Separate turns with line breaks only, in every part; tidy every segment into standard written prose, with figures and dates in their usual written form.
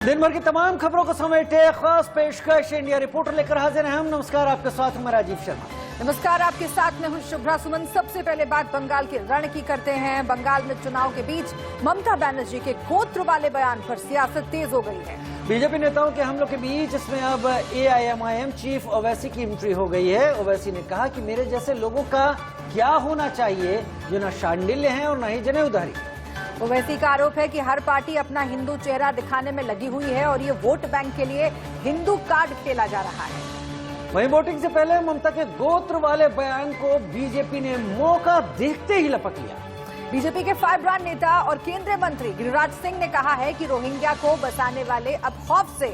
दिन भर की तमाम खबरों को समेटे खास पेशकश इंडिया रिपोर्टर लेकर हाजिर हैं हम। नमस्कार, आपके साथ मैं राजीव शर्मा।
नमस्कार, आपके साथ मैं हूं शुभ्रा सुमन। सबसे पहले बात बंगाल के रण की करते हैं। बंगाल में चुनाव के बीच ममता बनर्जी के गोत्र वाले बयान पर सियासत तेज हो गई है।
बीजेपी नेताओं के हमलों के बीच इसमें अब AIMIM चीफ ओवैसी की एंट्री हो गई है। ओवैसी ने कहा कि मेरे जैसे लोगों का क्या होना चाहिए जो न शांडिल्य है और न ही जनेऊधारी।
ओवैसी का आरोप है कि हर पार्टी अपना हिंदू चेहरा दिखाने में लगी हुई है और ये वोट बैंक के लिए हिंदू कार्ड खेला जा रहा है।
वहीं वोटिंग से पहले ममता के गोत्र वाले बयान को बीजेपी ने मौका देखते ही लपक लिया।
बीजेपी के फायब्रांड नेता और केंद्रीय मंत्री गिरिराज सिंह ने कहा है कि रोहिंग्या को बसाने वाले अब खौफ से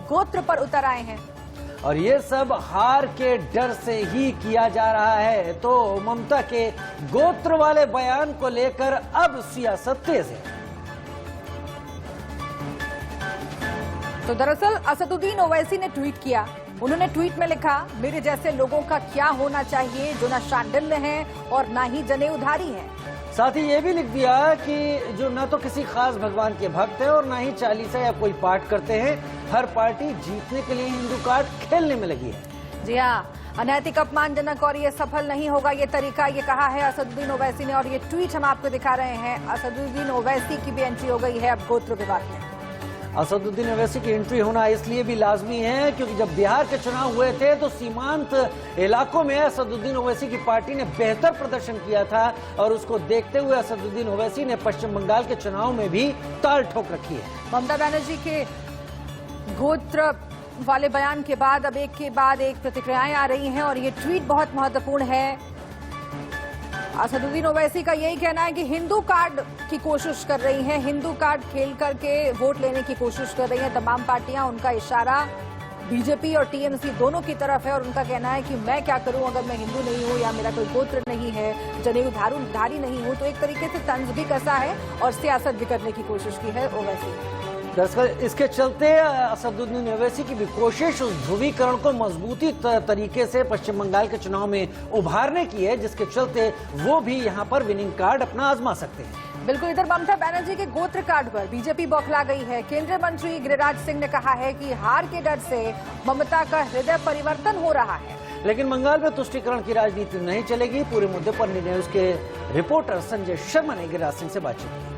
गोत्र पर उतर आए हैं
और ये सब हार के डर से ही किया जा रहा है। तो ममता के गोत्र वाले बयान को लेकर अब सियासत तेज है।
तो दरअसल असदुद्दीन ओवैसी ने ट्वीट किया। उन्होंने ट्वीट में लिखा, मेरे जैसे लोगों का क्या होना चाहिए जो न शांडिल्य हैं और न ही जनेऊधारी हैं।
साथ ही ये भी लिख दिया कि जो न तो किसी खास भगवान के भक्त हैं और न ही चालीसा या कोई पाठ करते हैं। हर पार्टी जीतने के लिए हिंदू कार्ड खेलने में लगी है।
जी हाँ, अनैतिक, अपमानजनक और ये सफल नहीं होगा ये तरीका, ये कहा है असदुद्दीन ओवैसी ने। और ये ट्वीट हम आपको दिखा रहे हैं। असदुद्दीन ओवैसी की भी एंट्री हो गई है अब गोत्र विवाद में।
असदुद्दीन ओवैसी की एंट्री होना इसलिए भी लाजमी है क्योंकि जब बिहार के चुनाव हुए थे तो सीमांत इलाकों में असदुद्दीन ओवैसी की पार्टी ने बेहतर प्रदर्शन किया था और उसको देखते हुए असदुद्दीन ओवैसी ने पश्चिम बंगाल के चुनाव में भी ताल ठोक रखी है।
ममता बनर्जी के गोत्र वाले बयान के बाद अब एक के बाद एक प्रतिक्रियाएं आ रही हैं और ये ट्वीट बहुत महत्वपूर्ण है। असदुद्दीन ओवैसी का यही कहना है कि हिंदू कार्ड की कोशिश कर रही हैं, हिंदू कार्ड खेल करके वोट लेने की कोशिश कर रही हैं तमाम पार्टियां। उनका इशारा बीजेपी और TMC दोनों की तरफ है और उनका कहना है कि मैं क्या करूं अगर मैं हिंदू नहीं हूं या मेरा कोई गोत्र नहीं है, जनेऊधारी नहीं हूं। तो एक तरीके से तंज भी कसा है और सियासत भी करने की कोशिश की है ओवैसी।
दरअसल इसके चलते असदुद्दीन ओवैसी की भी कोशिश उस ध्रुवीकरण को मजबूती तरीके से पश्चिम बंगाल के चुनाव में उभारने की है, जिसके चलते वो भी यहां पर विनिंग कार्ड अपना आजमा सकते हैं।
बिल्कुल, इधर ममता बनर्जी के गोत्र कार्ड पर बीजेपी बौखला गई है। केंद्रीय मंत्री गिरिराज सिंह ने कहा है कि हार के डर से ममता का हृदय परिवर्तन हो रहा है।
लेकिन बंगाल में तुष्टीकरण की राजनीति नहीं चलेगी। पूरे मुद्दे पर न्यूज के रिपोर्टर संजय शर्मा ने गिरिराज सिंह से बातचीत की।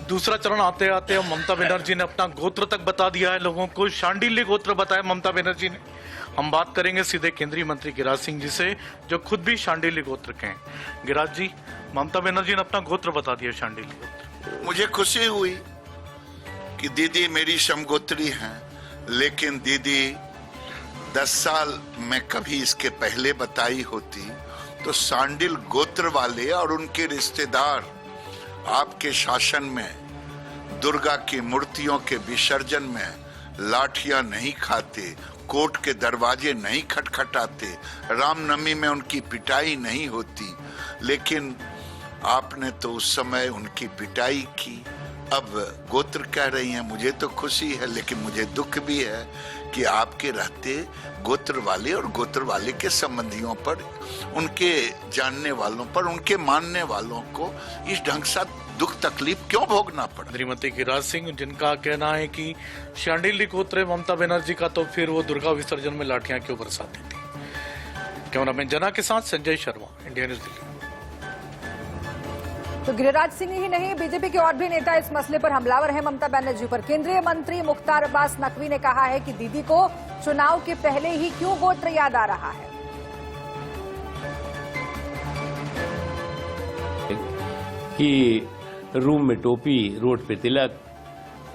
दूसरा चरण आते आते ममता बनर्जी ने अपना गोत्र तक बता दिया है लोगों को। शांडिल्य गोत्र बताया ममता बनर्जी ने। हम बात करेंगे सीधे केंद्रीय मंत्री गिरिराज सिंह जी से जो खुद भी शांडिल्य गोत्र के हैं। गिरिराज जी, ममता बनर्जी ने अपना गोत्र बता दिया, शांडिल्य गोत्र।
मुझे खुशी हुई कि दीदी मेरी समगोत्री हैं, लेकिन दीदी 10 साल में कभी इसके पहले बताई होती तो शांडिल गोत्र वाले और उनके रिश्तेदार आपके शासन में दुर्गा की मूर्तियों के विसर्जन में लाठियां नहीं खाते, कोर्ट के दरवाजे नहीं खटखटाते, रामनवमी में उनकी पिटाई नहीं होती। लेकिन आपने तो उस समय उनकी पिटाई की। अब गोत्र कह रही हैं। मुझे तो खुशी है लेकिन मुझे दुख भी है कि आपके रहते गोत्र वाले और गोत्र वाले के संबंधियों पर, उनके जानने वालों पर, उनके मानने वालों को इस ढंग से दुख तकलीफ क्यों भोगना पड़ा।
श्रीमती गिरिराज सिंह जिनका कहना है कि शांडिल्य गोत्र ममता बनर्जी का, तो फिर वो दुर्गा विसर्जन में लाठियां क्यों बरसाती थी। कैमरामैन जना के साथ संजय शर्मा, इंडिया न्यूज दिल्ली।
तो गिरिराज सिंह ही नहीं, बीजेपी के और भी नेता इस मसले पर हमलावर हैं ममता बनर्जी पर। केंद्रीय मंत्री मुख्तार अब्बास नकवी ने कहा है कि दीदी को चुनाव के पहले ही क्यों गोत्र याद आ रहा है।
कि रूम में टोपी, रोड पे तिलक।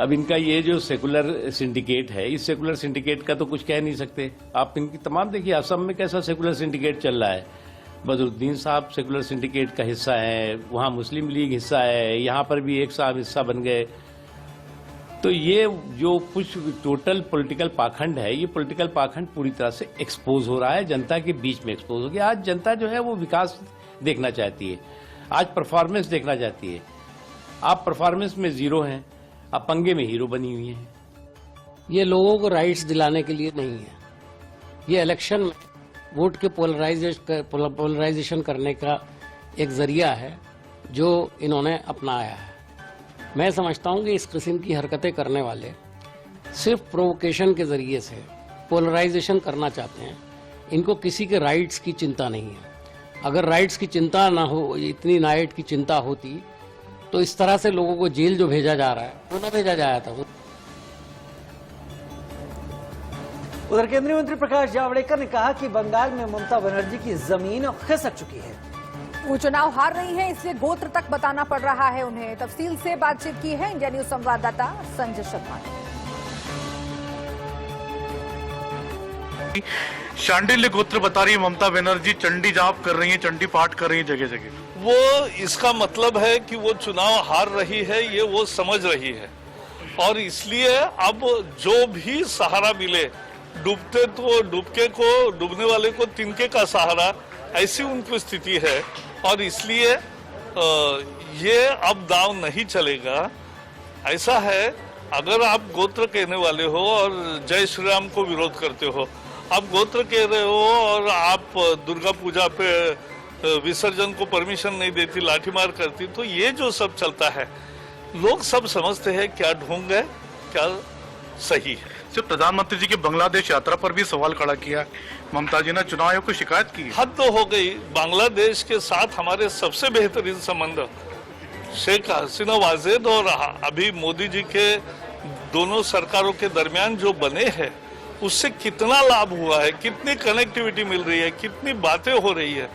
अब इनका ये जो सेकुलर सिंडिकेट है, इस सेकुलर सिंडिकेट का तो कुछ कह नहीं सकते आप। इनकी तमाम देखिए असम में कैसा सेकुलर सिंडिकेट चल रहा है। बदरुद्दीन साहब सेकुलर सिंडिकेट का हिस्सा है, वहाँ मुस्लिम लीग हिस्सा है, यहाँ पर भी एक साहब हिस्सा बन गए। तो ये जो कुछ टोटल पॉलिटिकल पाखंड है, ये पॉलिटिकल पाखंड पूरी तरह से एक्सपोज हो रहा है, जनता के बीच में एक्सपोज हो गया। आज जनता जो है वो विकास देखना चाहती है, आज परफॉर्मेंस देखना चाहती है। आप परफॉर्मेंस में जीरो हैं, आप पंगे में हीरो बनी हुई हैं।
ये लोगों को राइट्स दिलाने के लिए नहीं है, ये इलेक्शन में वोट के पोलराइजेशन करने का एक जरिया है जो इन्होंने अपनाया है। मैं समझता हूं कि इस किस्म की हरकतें करने वाले सिर्फ प्रोवोकेशन के जरिए से पोलराइजेशन करना चाहते हैं। इनको किसी के राइट्स की चिंता नहीं है। अगर राइट्स की चिंता ना हो, इतनी नाइट की चिंता होती तो इस तरह से लोगों को जेल जो भेजा जा रहा है वो ना भेजा जाया था।
उधर केंद्रीय मंत्री प्रकाश जावड़ेकर ने कहा कि बंगाल में ममता बनर्जी की जमीन खिसक चुकी है।
वो चुनाव हार रही हैं, इसलिए गोत्र तक बताना पड़ रहा है उन्हें। तफसील से बातचीत की है इंडिया न्यूज संवाददाता संजय शर्मा ने।
शांडिल्य गोत्र बता रही है ममता बनर्जी, चंडी जाप कर रही है, चंडी पाठ कर रही है जगह जगह।
वो इसका मतलब है कि वो चुनाव हार रही है, ये वो समझ रही है और इसलिए अब जो भी सहारा मिले, डूबते तो डूबके को, डूबने वाले को तिनके का सहारा, ऐसी उनकी स्थिति है और इसलिए ये अब दांव नहीं चलेगा। ऐसा है, अगर आप गोत्र कहने वाले हो और जय श्री राम को विरोध करते हो, आप गोत्र कह रहे हो और आप दुर्गा पूजा पे विसर्जन को परमिशन नहीं देती, लाठीमार करती, तो ये जो सब चलता है लोग सब समझते हैं क्या ढोंग है, क्या सही है।
सिर्फ प्रधानमंत्री जी की बांग्लादेश यात्रा पर भी सवाल खड़ा किया। ममता जी ने चुनाव आयोग को शिकायत की।
हद तो हो गई। बांग्लादेश के साथ हमारे सबसे बेहतरीन संबंध शेख हसीना वाजेद और अभी मोदी जी के दोनों सरकारों के दरमियान जो बने हैं, उससे कितना लाभ हुआ है, कितनी कनेक्टिविटी मिल रही है, कितनी बातें हो रही है,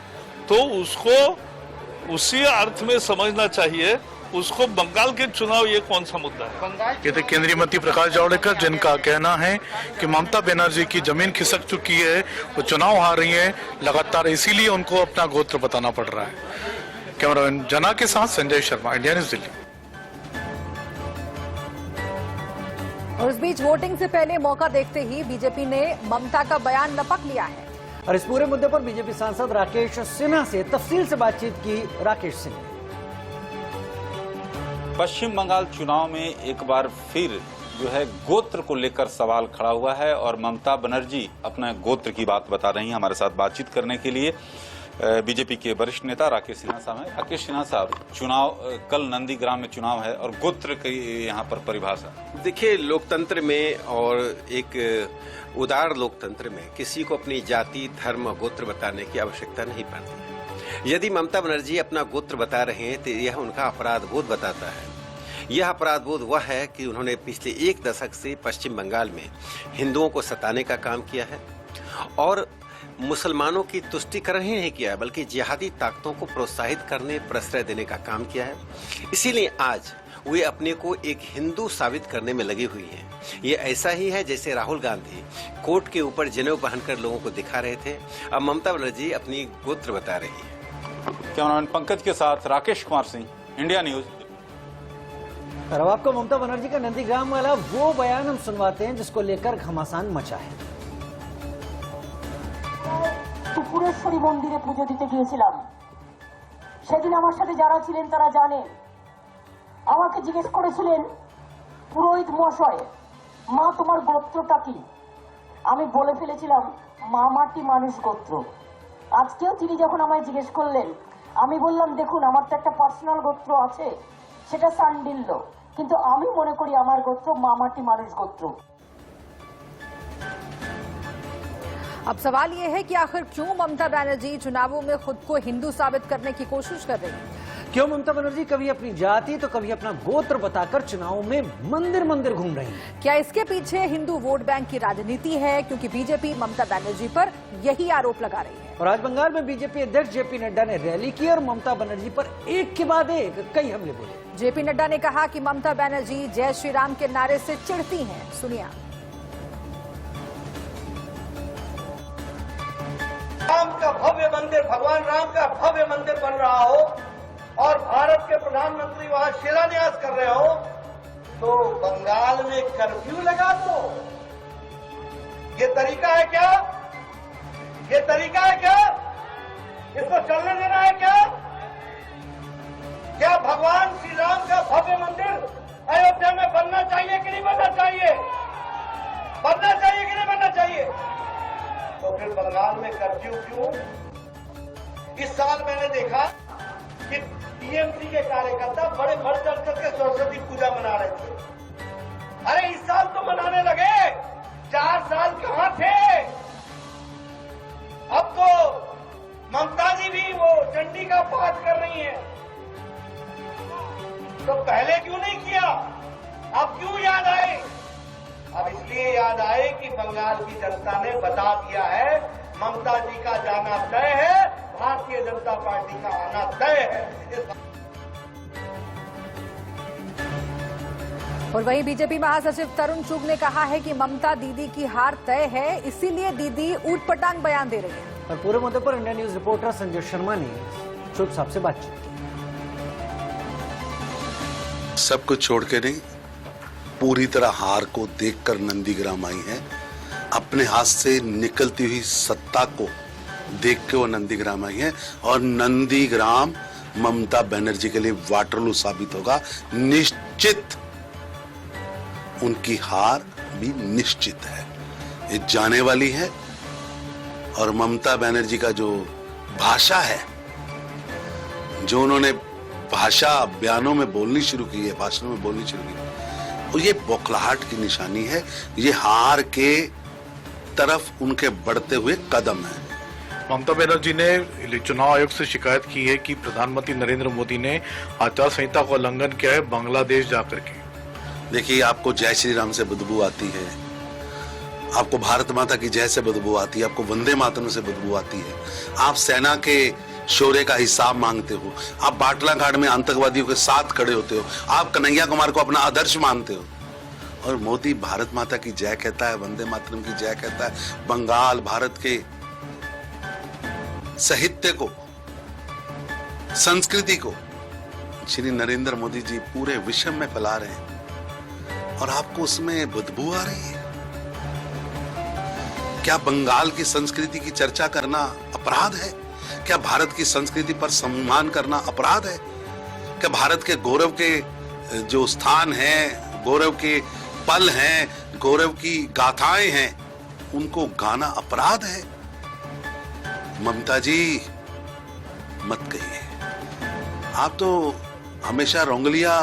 तो उसको उसी अर्थ में समझना चाहिए। उसको बंगाल के चुनाव ये कौन सा मुद्दा है?
ये थे केंद्रीय मंत्री प्रकाश जावड़ेकर, जिनका कहना है कि ममता बनर्जी की जमीन खिसक चुकी है, वो चुनाव हार रही है लगातार, इसीलिए उनको अपना गोत्र बताना पड़ रहा है। कैमरामैन जना के साथ संजय शर्मा, इंडिया न्यूज दिल्ली।
और इस बीच वोटिंग से पहले मौका देखते ही बीजेपी ने ममता का बयान लपक लिया है।
और इस पूरे मुद्दे पर बीजेपी सांसद राकेश सिन्हा से तफसील से बातचीत की राकेश सिन्हा।
पश्चिम बंगाल चुनाव में एक बार फिर जो है गोत्र को लेकर सवाल खड़ा हुआ है और ममता बनर्जी अपने गोत्र की बात बता रही हैं। हमारे साथ बातचीत करने के लिए बीजेपी के वरिष्ठ नेता राकेश सिन्हा साहब हैं। राकेश सिन्हा साहब, चुनाव कल नंदीग्राम में चुनाव है और गोत्र की यहाँ पर परिभाषा।
देखिए, लोकतंत्र में और एक उदार लोकतंत्र में किसी को अपनी जाति, धर्म, गोत्र बताने की आवश्यकता नहीं पड़ती। यदि ममता बनर्जी अपना गोत्र बता रहे हैं तो यह उनका अपराध बोध बताता है। यह अपराध बोध वह है कि उन्होंने पिछले एक दशक से पश्चिम बंगाल में हिंदुओं को सताने का काम किया है और मुसलमानों की तुष्टीकरण ही नहीं किया है, बल्कि जिहादी ताकतों को प्रोत्साहित करने, प्रश्रय देने का काम किया है। इसीलिए आज वे अपने को एक हिंदू साबित करने में लगी हुई हैं। ये ऐसा ही है जैसे राहुल गांधी कोर्ट के ऊपर जनेऊ पहनकर लोगों को दिखा रहे थे, अब ममता बनर्जी अपनी गोत्र बता रही है।
कैमरामैन पंकज के साथ राकेश कुमार सिंह, इंडिया न्यूज।
और अब आपको ममता बनर्जी का नंदीग्राम वाला वो बयान हम सुनवाते हैं जिसको लेकर घमासान मचा है।
त्रिपुरेश्वरी मंदिरे पुजो दिते गिয়েছিলাম। সেদিন আমার সাথে যারা ছিলেন তারা জানেন, আমাকে জিজ্ঞেস করেছিলেন পুরোহিত মশাই, মা তোমার গোত্রটা কি? আমি বলে ফেলেছিলাম মামাটি মানুষ গোত্র। আজকেও তিনি যখন আমায় জিজ্ঞেস করলেন, আমি বললাম দেখুন আমার তো একটা পার্সোনাল গোত্র আছে, সেটা সান্ডিল্য, কিন্তু আমি মনে করি আমার গোত্র মামাটি মানুষ গোত্র।
अब सवाल यह है कि आखिर क्यों ममता बनर्जी चुनावों में खुद को हिंदू साबित करने की कोशिश कर रही है?
क्यों ममता बनर्जी कभी अपनी जाति तो कभी अपना गोत्र बताकर चुनाव में मंदिर मंदिर घूम रही हैं?
क्या इसके पीछे हिंदू वोट बैंक की राजनीति है? क्योंकि बीजेपी ममता बनर्जी पर यही आरोप लगा रही है।
और आज बंगाल में बीजेपी अध्यक्ष जेपी नड्डा ने रैली की और ममता बनर्जी पर एक के बाद एक कई हमले बोले।
जेपी नड्डा ने कहा कि ममता बनर्जी जय श्री राम के नारे से चिढ़ती हैं। सुनिए।
राम का भव्य मंदिर, भगवान राम का भव्य मंदिर बन रहा हो और भारत के प्रधानमंत्री वहां शिलान्यास कर रहे हो, तो बंगाल में कर्फ्यू लगा दो। ये तरीका है क्या? ये तरीका है क्या? इसको चलने देना है क्या? क्या भगवान श्री राम का भव्य मंदिर अयोध्या में बनना चाहिए कि नहीं बनना चाहिए? बनना चाहिए कि नहीं बनना चाहिए? तो फिर बंगाल में कर्फ्यू क्यों? इस साल मैंने देखा कि टीएमसी के कार्यकर्ता बड़े बढ़ चढ़ करके सरस्वती पूजा मना रहे थे। अरे इस साल तो मनाने लगे, 4 साल कहां थे? अब तो ममता जी भी वो चंडी का पाठ कर रही हैं, तो पहले क्यों नहीं किया? अब क्यों याद आए? अब इसलिए याद आए कि बंगाल की जनता ने बता दिया है ममता जी का जाना तय है, भारतीय जनता पार्टी का आना तय है।
और वहीं बीजेपी महासचिव तरुण चुग ने कहा है कि ममता दीदी की हार तय है, इसीलिए दीदी ऊटपटांग बयान दे रही है।
और पूरे मुद्दे पर India news reporter Sanjay Sharma ने चुग साहब से बातचीत की।
सब कुछ छोड़ के नहीं, पूरी तरह हार को देखकर नंदीग्राम आई है। अपने हाथ से निकलती हुई सत्ता को देख के वो नंदीग्राम आई है और नंदीग्राम ममता बनर्जी के लिए वाटरलू साबित होगा। निश्चित उनकी हार भी निश्चित है, ये जाने वाली है। और ममता बनर्जी का जो भाषा है, जो उन्होंने भाषा बयानों में बोलनी शुरू की है, भाषणों में बोलनी शुरू की है, और ये बौखलाहट की निशानी है। ये हार के तरफ उनके बढ़ते हुए कदम है।
ममता बनर्जी ने चुनाव आयोग से शिकायत की है कि प्रधानमंत्री नरेंद्र मोदी ने आचार संहिता का उल्लंघन किया है बांग्लादेश जाकर के।
देखिए, आपको जय श्री राम से बदबू आती है, आपको भारत माता की जय से बदबू आती है, आपको वंदे मातरम से बदबू आती है, आप सेना के शौर्य का हिसाब मांगते हो, आप बाटला घाट में आतंकवादियों के साथ खड़े होते हो, आप कन्हैया कुमार को अपना आदर्श मानते हो, और मोदी भारत माता की जय कहता है, वंदे मातरम की जय कहता है। बंगाल भारत के साहित्य को, संस्कृति को श्री नरेंद्र मोदी जी पूरे विश्व में फैला रहे हैं और आपको उसमें बदबू आ रही है। क्या बंगाल की संस्कृति की चर्चा करना अपराध है? क्या भारत की संस्कृति पर सम्मान करना अपराध है? क्या भारत के गौरव के जो स्थान हैं, गौरव के पल हैं, गौरव की गाथाएं हैं, उनको गाना अपराध है? ममता जी मत कहिए, आप तो हमेशा रोंगलिया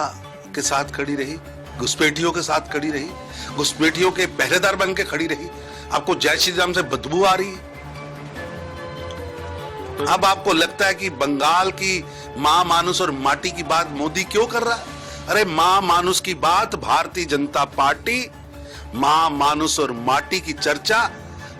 के साथ खड़ी रही, घुसपैठियों के साथ खड़ी रही, घुसपैठियों के पहरेदार बन के खड़ी रही। आपको जय श्री राम से बदबू आ रही है। अब आपको लगता है कि बंगाल की मां मानुस और माटी की बात मोदी क्यों कर रहा है? अरे मां मानुस की बात भारतीय जनता पार्टी, मां मानुस और माटी की चर्चा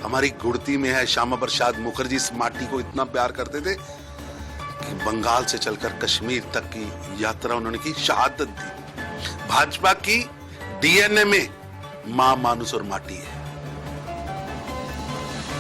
हमारी गुड़ती में है। श्यामा प्रसाद मुखर्जी इस माटी को इतना प्यार करते थे कि बंगाल से चलकर कश्मीर तक की यात्रा उन्होंने की, शहादत दी। भाजपा की डीएनए में मां मानुस और माटी है।